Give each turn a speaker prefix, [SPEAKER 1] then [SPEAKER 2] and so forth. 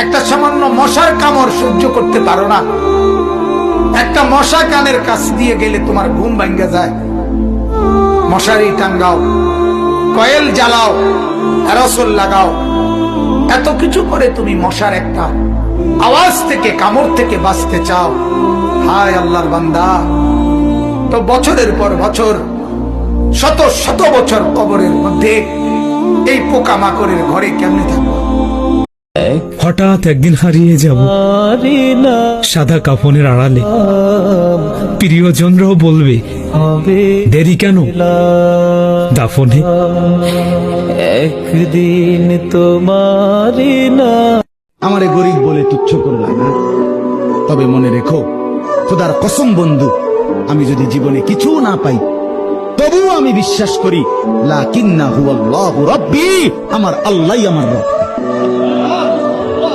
[SPEAKER 1] একটা সামান্য মশার কামড় সহ্য করতে পারো না, একটা মশা কানের কাছ দিয়ে গেলে তোমার ঘুম ভাঙ্গে যায়। মশারি টাঙ্গাও, কয়েল জ্বালাও, অ্যারোসল লাগাও, এত কিছু করে তুমি মশার একটা আওয়াজ থেকে, কামড় থেকে বাঁচতে চাও। হায় আল্লাহর বান্দা, তো বছরের পর বছর, শত শত বছর কবরের মধ্যে এই পোকামাকড়ের ঘরে কেমনে থাকবো?
[SPEAKER 2] হঠাৎ একদিন হারিয়ে যাব সাদা কাফনের আড়ালে। প্রিয়জনরাও বলবে দেরি কেন দাফনে।
[SPEAKER 3] একদিন তোমার না।
[SPEAKER 4] আমারে গরিব বলে তুচ্ছ করলাম না, তবে মনে রেখো, খোদার কসম বন্ধু, আমি যদি জীবনে কিছু না পাই তবুও আমি বিশ্বাস করি লাকিন্নাহু আল্লাহু রাব্বি, আমার আল্লাহই আমার রব।